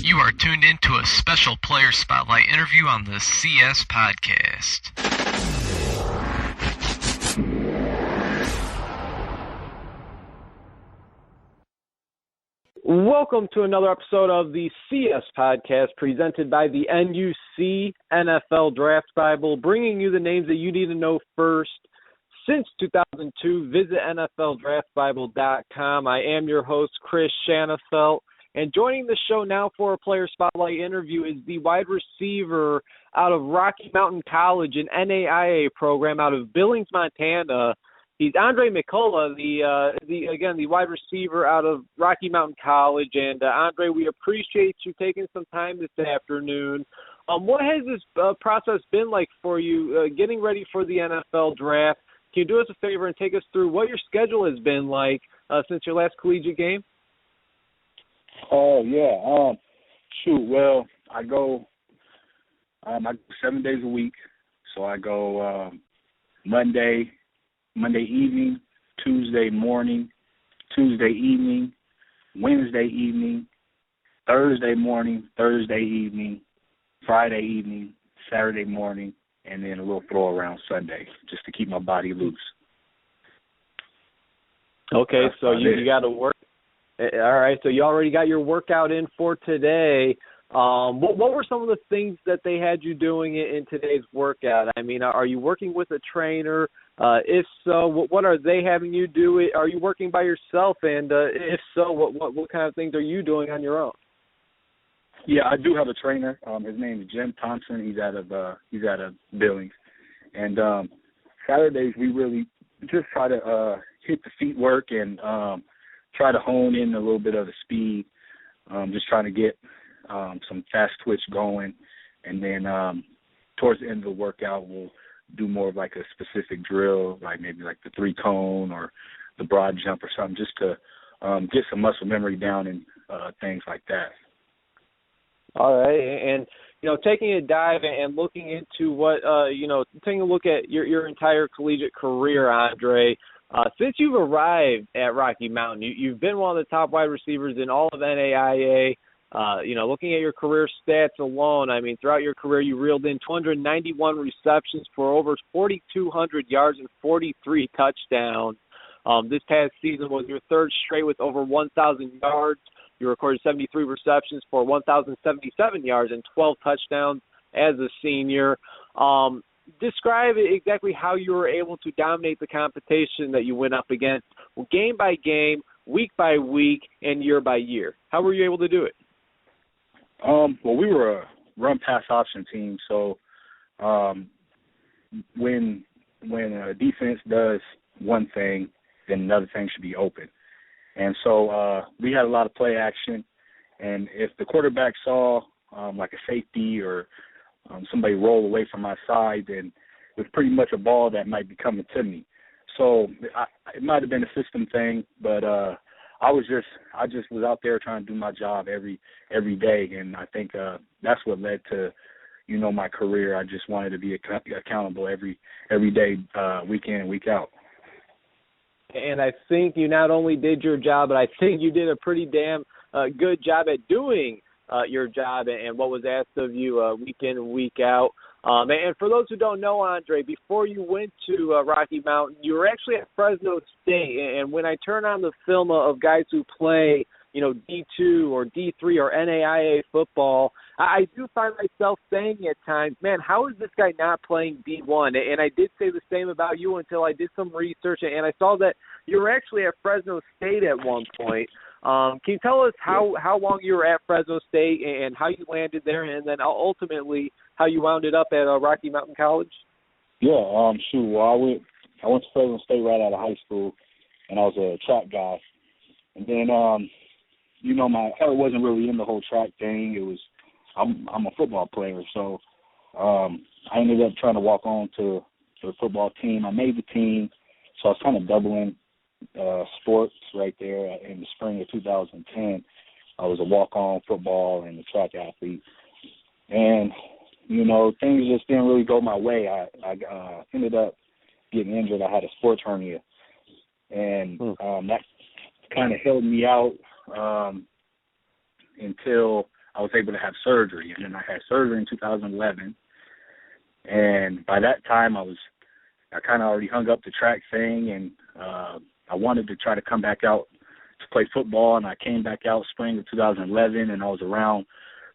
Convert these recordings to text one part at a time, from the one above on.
You are tuned into a special player spotlight interview on the CS Podcast. Welcome to another episode of the CS Podcast presented by the NUC NFL Draft Bible, bringing you the names that you need to know first. Since 2002, visit NFLDraftBible.com. I am your host, Chris Shanafelt. And joining the show now for a player spotlight interview is the wide receiver out of Rocky Mountain College, an NAIA program out of Billings, Montana. He's Andre McCullouch, the wide receiver out of Rocky Mountain College. And Andre, we appreciate you taking some time this afternoon. What has this process been like for you getting ready for the NFL draft? Can you do us a favor and take us through what your schedule has been like since your last collegiate game? Oh, yeah. Well, I go 7 days a week. So I go Monday evening, Tuesday morning, Tuesday evening, Wednesday evening, Thursday morning, Thursday evening, Friday evening, Saturday morning, and then a little throw around Sunday just to keep my body loose. Okay, so you got to work. All right, so you already got your workout in for today. What were some of the things that they had you doing in today's workout? I mean, are you working with a trainer? If so, what are they having you do? Are you working by yourself? And if so, what kind of things are you doing on your own? Yeah, I do have a trainer. His name is Jim Thompson. He's out of Billings. And Saturdays we really just try to hit the feet work and try to hone in a little bit of the speed. Just trying to get some fast twitch going, and then towards the end of the workout we'll do more of like a specific drill, like maybe like the 3-cone or the broad jump or something, just to get some muscle memory down and things like that. All right, and taking a dive and looking into what taking a look at your entire collegiate career, Andre. Since you've arrived at Rocky Mountain, you've been one of the top wide receivers in all of NAIA. Looking at your career stats alone, I mean, throughout your career, you reeled in 291 receptions for over 4,200 yards and 43 touchdowns. This past season was your third straight with over 1,000 yards. You recorded 73 receptions for 1,077 yards and 12 touchdowns as a senior. Describe exactly how you were able to dominate the competition that you went up against game by game, week by week, and year by year. How were you able to do it? Well, we were a run-pass option team, so when a defense does one thing, then another thing should be open. And so we had a lot of play action, and if the quarterback saw like a safety or somebody roll away from my side, then it was pretty much a ball that might be coming to me. So it might have been a system thing, but I just was out there trying to do my job every day, and I think that's what led to my career. I just wanted to be accountable every day, week in and week out. And I think you not only did your job, but I think you did a pretty damn good job at doing your job and what was asked of you week in and week out. And for those who don't know, Andre, before you went to Rocky Mountain, you were actually at Fresno State. And when I turn on the film of guys who play, D2 or D3 or NAIA football, I do find myself saying at times, man, how is this guy not playing D1? And I did say the same about you until I did some research, and I saw that you were actually at Fresno State at one point. Can you tell us how long you were at Fresno State and how you landed there, and then ultimately how you wound up at Rocky Mountain College? Yeah, Well, I went to Fresno State right out of high school, and I was a track guy. And then, my heart wasn't really in the whole track thing. It was I'm a football player, so I ended up trying to walk on to the football team. I made the team, so I was kind of doubling sports right there in the spring of 2010. I was a walk-on football and a track athlete. And, things just didn't really go my way. I ended up getting injured. I had a sports hernia. And that kind of held me out until I was able to have surgery, and then I had surgery in 2011. And by that time, I kind of already hung up the track thing, and I wanted to try to come back out to play football, and I came back out spring of 2011, and I was around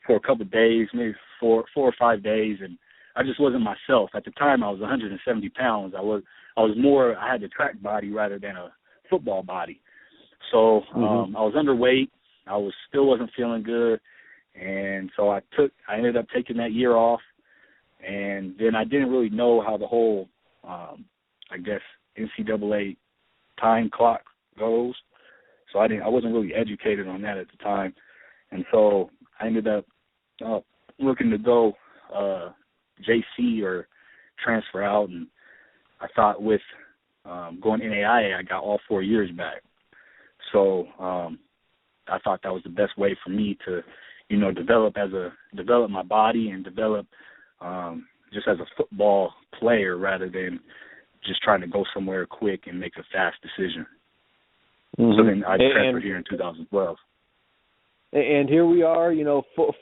for a couple of days, maybe four or 5 days, and I just wasn't myself. At the time, I was 170 pounds. I had the track body rather than a football body. So I was underweight. Still wasn't feeling good, and so I ended up taking that year off, and then I didn't really know how the whole, NCAA time clock goes. So I wasn't really educated on that at the time, and so I ended up looking to go JC or transfer out, and I thought with going NAIA, I got all 4 years back. So I thought that was the best way for me to, develop my body and develop just as a football player rather than just trying to go somewhere quick and make a fast decision. So then I transferred here in 2012. And here we are,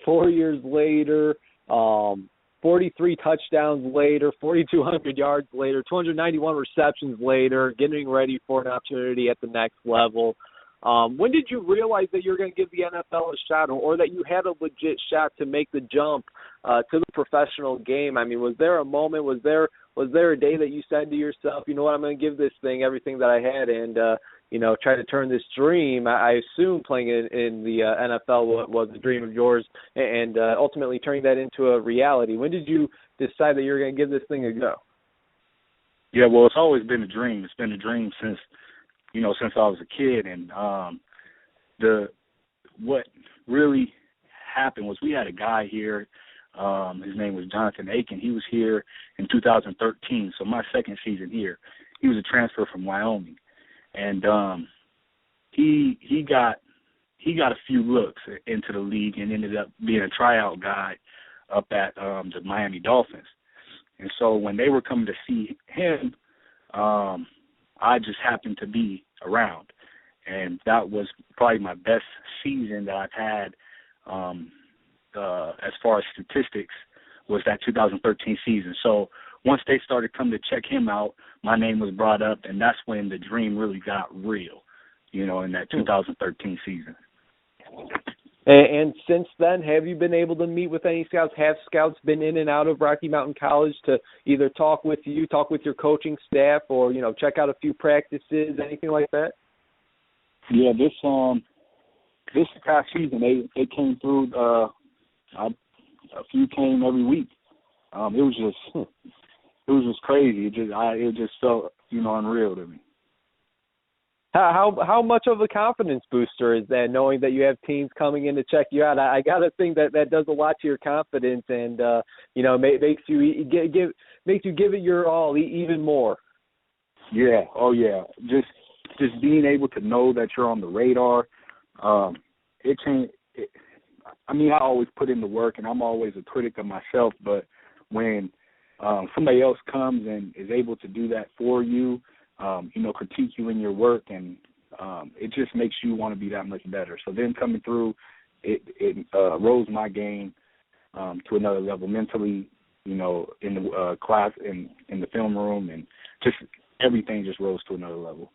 4 years later, 43 touchdowns later, 4,200 yards later, 291 receptions later, getting ready for an opportunity at the next level. When did you realize that you were going to give the NFL a shot, or that you had a legit shot to make the jump to the professional game? I mean, was there a moment, was there a day that you said to yourself, you know what, I'm going to give this thing everything that I had and, try to turn this dream? I assume playing in the NFL was a dream of yours, and ultimately turning that into a reality. When did you decide that you were going to give this thing a go? Yeah, well, it's always been a dream. It's been a dream since I was a kid. And what really happened was we had a guy here. His name was Jonathan Aiken. He was here in 2013, so my second season here. He was a transfer from Wyoming, and he got a few looks into the league and ended up being a tryout guy up at the Miami Dolphins. And so when they were coming to see him, I just happened to be around, and that was probably my best season that I've had as far as statistics, was that 2013 season. So once they started coming to check him out, my name was brought up, and that's when the dream really got real, in that 2013 season. And since then, have you been able to meet with any scouts? Have scouts been in and out of Rocky Mountain College to either talk with you, talk with your coaching staff, or, check out a few practices, anything like that? Yeah, this past season, they came through. A few came every week. It was just crazy. It just felt, unreal to me. How much of a confidence booster is that, knowing that you have teams coming in to check you out? I got to think that does a lot to your confidence, and makes you give it your all even more. Yeah. Oh yeah. Just being able to know that you're on the radar. It changed. I always put in the work, and I'm always a critic of myself. But when somebody else comes and is able to do that for you, critique you in your work, and it just makes you want to be that much better. So then coming through, it rose my game to another level mentally, in the class, in the film room, and just everything just rose to another level.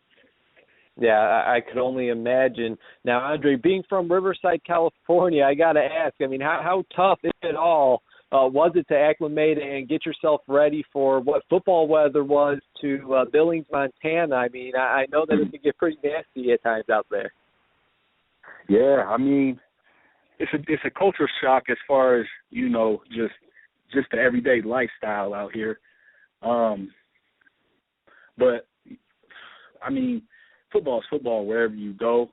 Yeah, I could only imagine. Now, Andre, being from Riverside, California, I got to ask, how tough, if at all, was it to acclimate and get yourself ready for what football weather was to Billings, Montana? I know that it can get pretty nasty at times out there. Yeah, it's a culture shock as far as, just the everyday lifestyle out here. But, football is football wherever you go.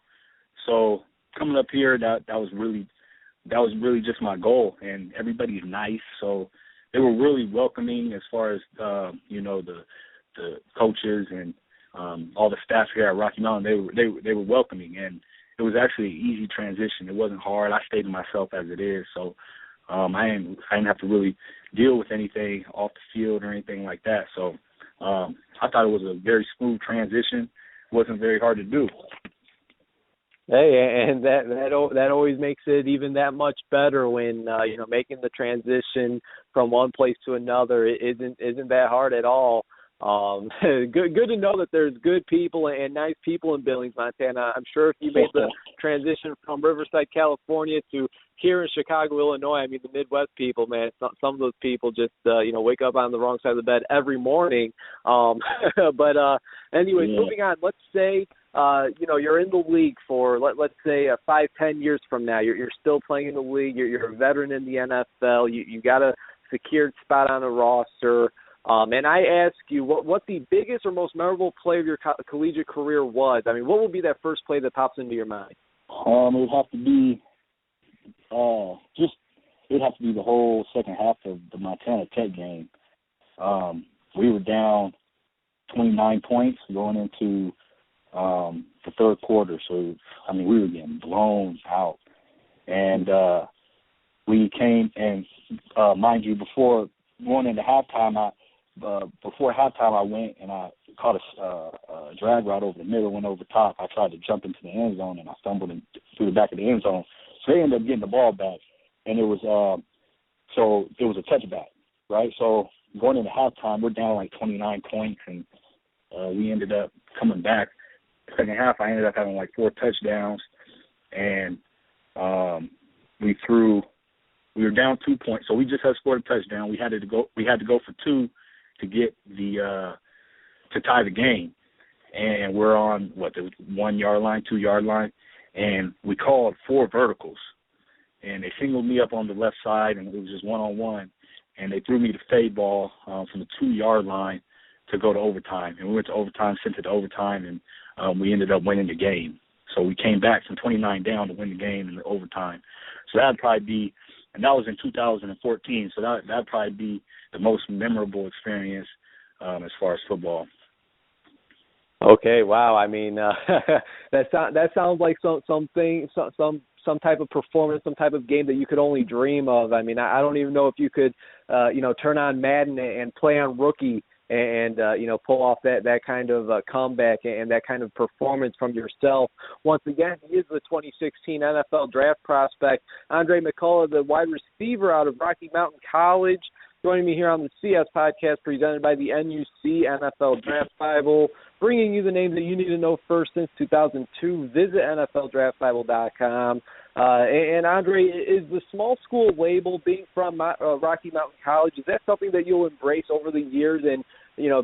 So coming up here, that was really just my goal, and everybody's nice. So they were really welcoming as far as the coaches and all the staff here at Rocky Mountain. They were welcoming, and it was actually an easy transition. It wasn't hard. I stayed to myself as it is, so I didn't have to really deal with anything off the field or anything like that. So I thought it was a very smooth transition. Wasn't very hard to do. Hey, and that always makes it even that much better when making the transition from one place to another isn't that hard at all. Good to know that there's good people and nice people in Billings, Montana. I'm sure if you made the transition from Riverside, California to here in Chicago, Illinois, I mean the Midwest people, man, some of those people just wake up on the wrong side of the bed every morning. But anyways, Yeah. moving on. Let's say you're in the league for let's say 5-10 years from now. You're still playing in the league. You're a veteran in the NFL. You got a secured spot on a roster. And I ask you, what the biggest or most memorable play of your collegiate career was? I mean, what would be that first play that pops into your mind? It would have to be it would have to be the whole second half of the Montana Tech game. We were down 29 points going into the third quarter, so I mean we were getting blown out, and we came and mind you, before going into halftime, before halftime I went and I caught a drag route over the middle, went over top. I tried to jump into the end zone and I stumbled through the back of the end zone, so they ended up getting the ball back, and it was a touchback, right? So going into halftime, we're down like 29 points, and we ended up coming back. Second half, I ended up having like 4 touchdowns, and we were down 2 points, so we just had scored a touchdown. We had to go for 2 to get to tie the game, and we're on the 1 yard line, 2 yard line, and we called 4 verticals, and they singled me up on the left side, and it was just 1-on-1, and they threw me the fade ball from the 2 yard line to go to overtime, and we went to overtime, sent it to overtime, and we ended up winning the game. So we came back from 29 down to win the game in the overtime. So that'd probably be, and that was in 2014. So that'd probably be the most memorable experience as far as football. Okay, wow. I mean, that sounds like some type of performance, some type of game that you could only dream of. I mean, I don't even know if you could, turn on Madden and play on rookie and pull off that kind of comeback and that kind of performance from yourself. Once again, he is the 2016 NFL draft prospect, Andre McCullouch, the wide receiver out of Rocky Mountain College, joining me here on the CS podcast presented by the NUC NFL Draft Bible, bringing you the names that you need to know first since 2002. Visit NFLDraftBible.com. And Andre, is the small school label, being from Rocky Mountain College, is that something that you'll embrace over the years and,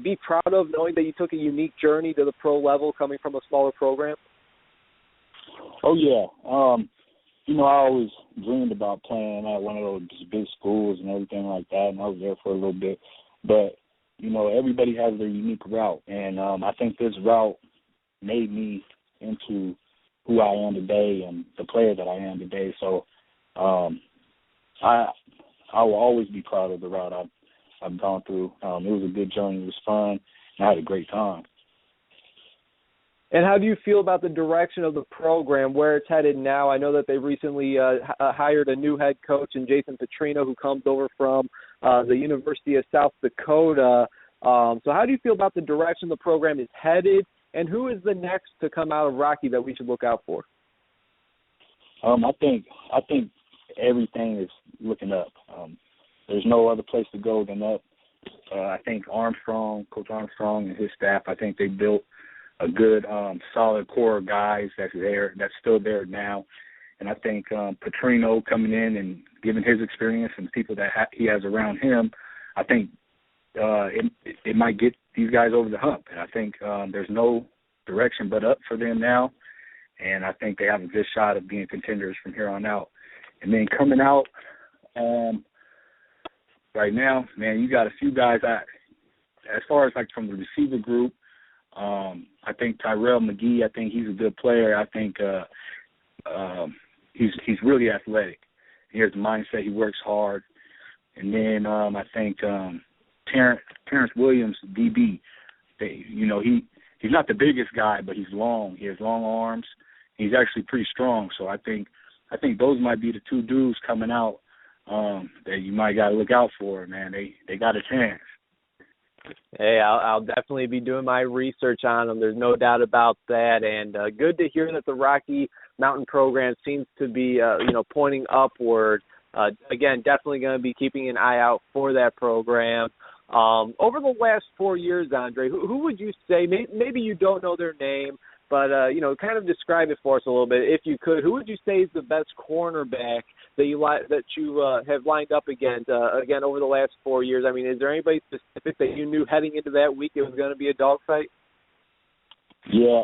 be proud of, knowing that you took a unique journey to the pro level coming from a smaller program? Oh, yeah. I always dreamed about playing at one of those big schools and everything like that, and I was there for a little bit. But, everybody has their unique route, and I think this route made me into who I am today and the player that I am today. So I will always be proud of the route I've gone through. It was a good journey. It was fun, and I had a great time. And how do you feel about the direction of the program, where it's headed now? I know that they recently hired a new head coach in Jason Petrino, who comes over from the University of South Dakota. So how do you feel about the direction the program is headed, and who is the next to come out of Rocky that we should look out for? I think everything is looking up. There's no other place to go than up. I think Coach Armstrong and his staff, I think they built a good, solid core of guys that's still there now. And I think Petrino coming in and giving his experience and people that he has around him, I think it might get these guys over the hump. And I think there's no direction but up for them now. And I think they have a good shot of being contenders from here on out. And then coming out right now, man, you got a few guys as far as like from the receiver group. I think Tyrell McGee, I think he's a good player. I think he's really athletic. He has a mindset. He works hard. And then I think Terrence Williams, DB, he's not the biggest guy, but he's long. He has long arms. He's actually pretty strong. So I think those might be the two dudes coming out that you might got to look out for, man. They got a chance. Hey, I'll definitely be doing my research on them. There's no doubt about that. And good to hear that the Rocky Mountain program seems to be, pointing upward. Again, definitely going to be keeping an eye out for that program. Over the last 4 years, Andre, who would you say, maybe you don't know their name, but, kind of describe it for us a little bit, if you could. Who would you say is the best cornerback that you have lined up against, again, over the last 4 years? I mean, is there anybody specific that you knew heading into that week it was going to be a dogfight? Yeah,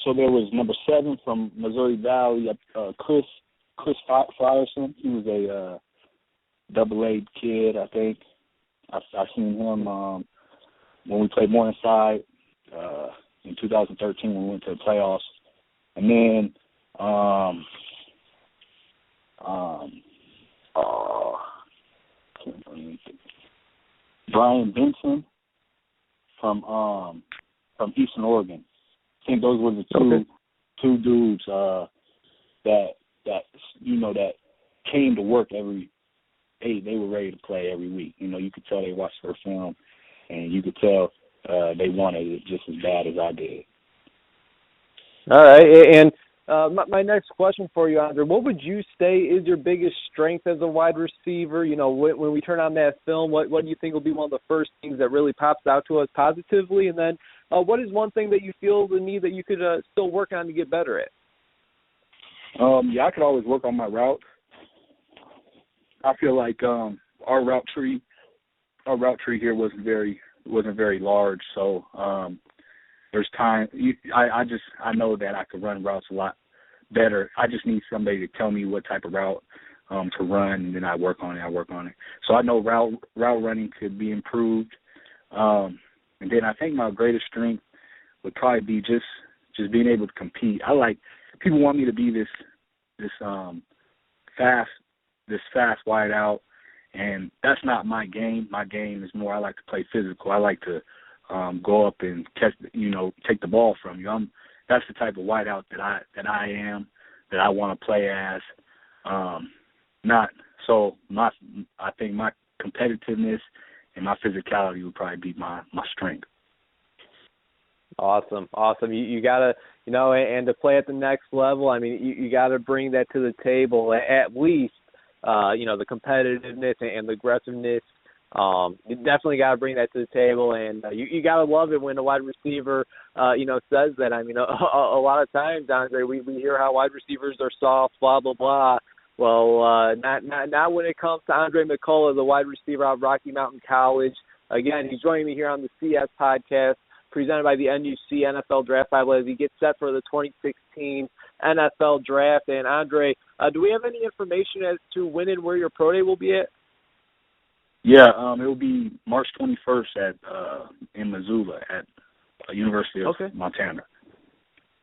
so there was number 7 from Missouri Valley, Chris Frierson. He was a double-A kid, I think. I seen him when we played Morningside in 2013 when we went to the playoffs. And then Brian Benson from Eastern Oregon. I think those were the two dudes that came to work every. They were ready to play every week. You could tell they watched their film, and you could tell they wanted it just as bad as I did. All right, and my next question for you, Andre, what would you say is your biggest strength as a wide receiver? When we turn on that film, what do you think will be one of the first things that really pops out to us positively? And then what is one thing that you feel the need that you could still work on to get better at? I could always work on my route. I feel like our route tree here wasn't very large, so there's time. I know that I could run routes a lot better. I just need somebody to tell me what type of route to run, and then I work on it. So I know route running could be improved, and then I think my greatest strength would probably be just being able to compete. I like people want me to be this fast wide out, and that's not my game. My game is more I like to play physical. I like to go up and catch, take the ball from you. That's the type of wide out that I am, that I want to play as. I think my competitiveness and my physicality would probably be my strength. Awesome. You gotta, and to play at the next level, I mean, you gotta bring that to the table at least. The competitiveness and the aggressiveness. You definitely got to bring that to the table, and you got to love it when a wide receiver, says that. I mean, a lot of times, Andre, we hear how wide receivers are soft, blah blah blah. Well, not when it comes to Andre McCullouch, the wide receiver out of Rocky Mountain College. Again, he's joining me here on the CS podcast, presented by the NUC NFL Draft Bible as he gets set for the 2016 NFL Draft. And Andre, do we have any information as to when and where your pro day will be at? Yeah, it will be March 21st in Missoula at University of Montana.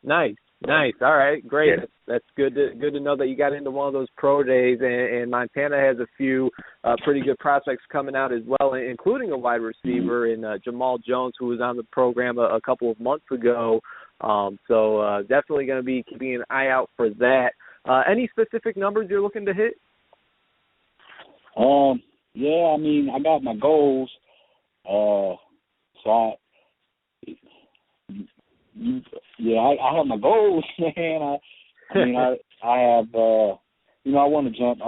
Nice. All right, great. Yeah. That's good to know that you got into one of those pro days, and Montana has a few pretty good prospects coming out as well, including a wide receiver in Jamal Jones, who was on the program a couple of months ago. So definitely going to be keeping an eye out for that. Any specific numbers you're looking to hit? Yeah, I mean, I got my goals. I have my goals, man. I have, I want to jump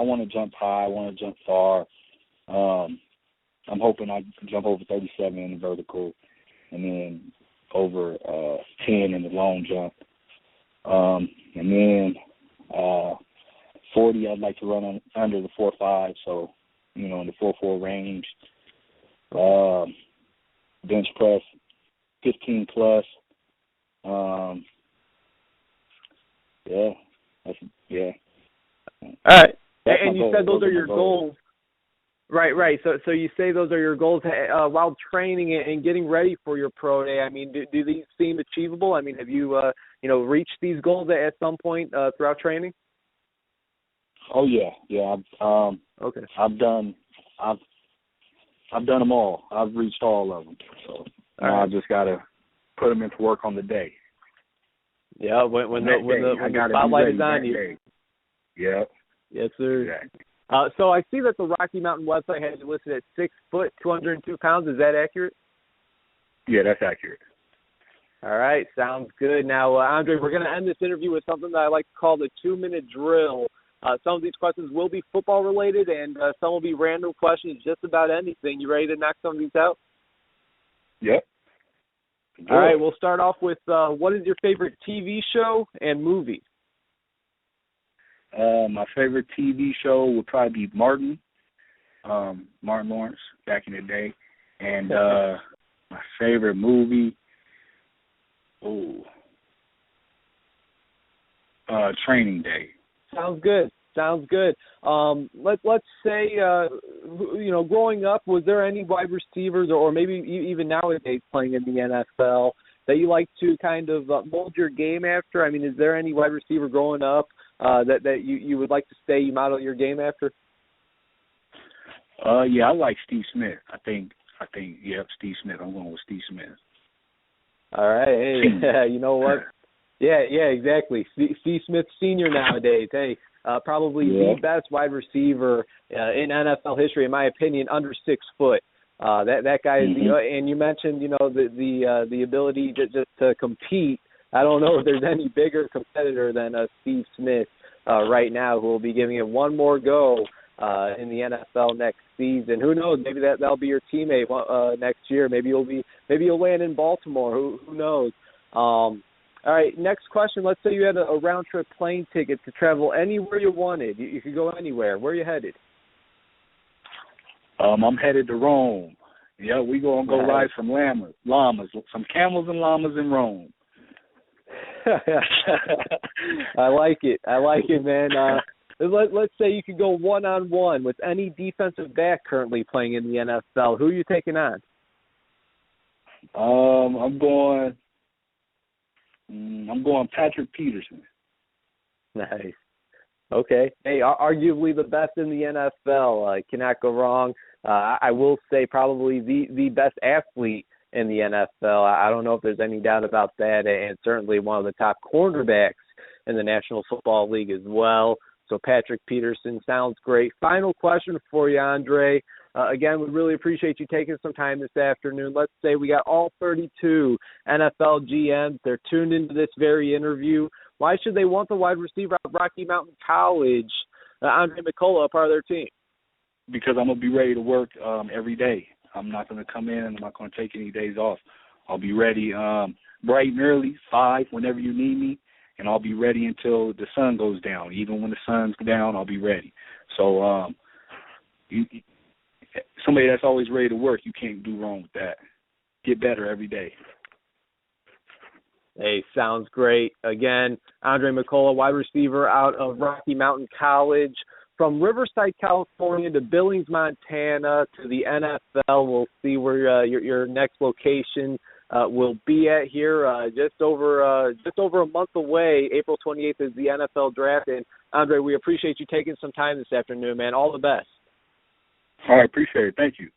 high. I want to jump far. I'm hoping I can jump over 37 in the vertical, and then over 10 in the long jump. And then 40, I'd like to run under the 4.5, so, in the 4.4 range. Bench press, 15 plus. Yeah. All right. And you said those are your goals. Right. So you say those are your goals while training and getting ready for your pro day. I mean, do these seem achievable? I mean, have you reached these goals at some point throughout training? Oh yeah. I've done them all. I've reached all of them. So now I just gotta put them into work on the day. Yeah, when the spotlight is on you. Day. Yeah. Yes, sir. Exactly. So I see that the Rocky Mountain website has you listed at 6 foot, 202 pounds. Is that accurate? Yeah, that's accurate. All right, sounds good. Now, Andre, we're going to end this interview with something that I like to call the 2-minute drill. Some of these questions will be football related, and some will be random questions, just about anything. You ready to knock some of these out? Yep. All right, we'll start off with what is your favorite TV show and movie? My favorite TV show would probably be Martin Lawrence back in the day, and my favorite movie, Training Day. Sounds good. Let's say, growing up, was there any wide receivers or maybe even nowadays playing in the NFL that you like to kind of mold your game after? I mean, is there any wide receiver growing up that you would like to say you model your game after? Yeah, I like Steve Smith. I think, Steve Smith. I'm going with Steve Smith. All right. Hey, you know what? Yeah, exactly. Steve Smith Sr. nowadays. Hey, probably the best wide receiver in NFL history, in my opinion, under 6 foot. That guy is and you mentioned, the ability to compete. I don't know if there's any bigger competitor than Steve Smith right now, who will be giving it one more go in the NFL next season. Who knows? Maybe that'll be your teammate next year. Maybe you'll land in Baltimore. Who knows? All right, next question. Let's say you had a round-trip plane ticket to travel anywhere you wanted. You could go anywhere. Where are you headed? I'm headed to Rome. Yeah, we going to go ride some llamas, some camels and llamas in Rome. I like it, man. Let's say you could go one-on-one with any defensive back currently playing in the NFL. Who are you taking on? I'm going Patrick Peterson. Nice. Okay. Hey, arguably the best in the NFL. Cannot go wrong. I will say probably the best athlete in the NFL. I don't know if there's any doubt about that, and certainly one of the top cornerbacks in the National Football League as well. So Patrick Peterson sounds great. Final question for you, Andre. Again, we really appreciate you taking some time this afternoon. Let's say we got all 32 NFL GMs. They're tuned into this very interview. Why should they want the wide receiver at Rocky Mountain College, Andre McCullouch, part of their team? Because I'm going to be ready to work every day. I'm not going to come in. I'm not going to take any days off. I'll be ready bright and early, 5, whenever you need me, and I'll be ready until the sun goes down. Even when the sun's down, I'll be ready. So somebody that's always ready to work, you can't do wrong with that. Get better every day. Hey, sounds great. Again, Andre McCullouch, wide receiver out of Rocky Mountain College. From Riverside, California to Billings, Montana to the NFL. We'll see where your next location will be at here. Just over a month away. April 28th is the NFL draft. And, Andre, we appreciate you taking some time this afternoon, man. All the best. All right, appreciate it. Thank you.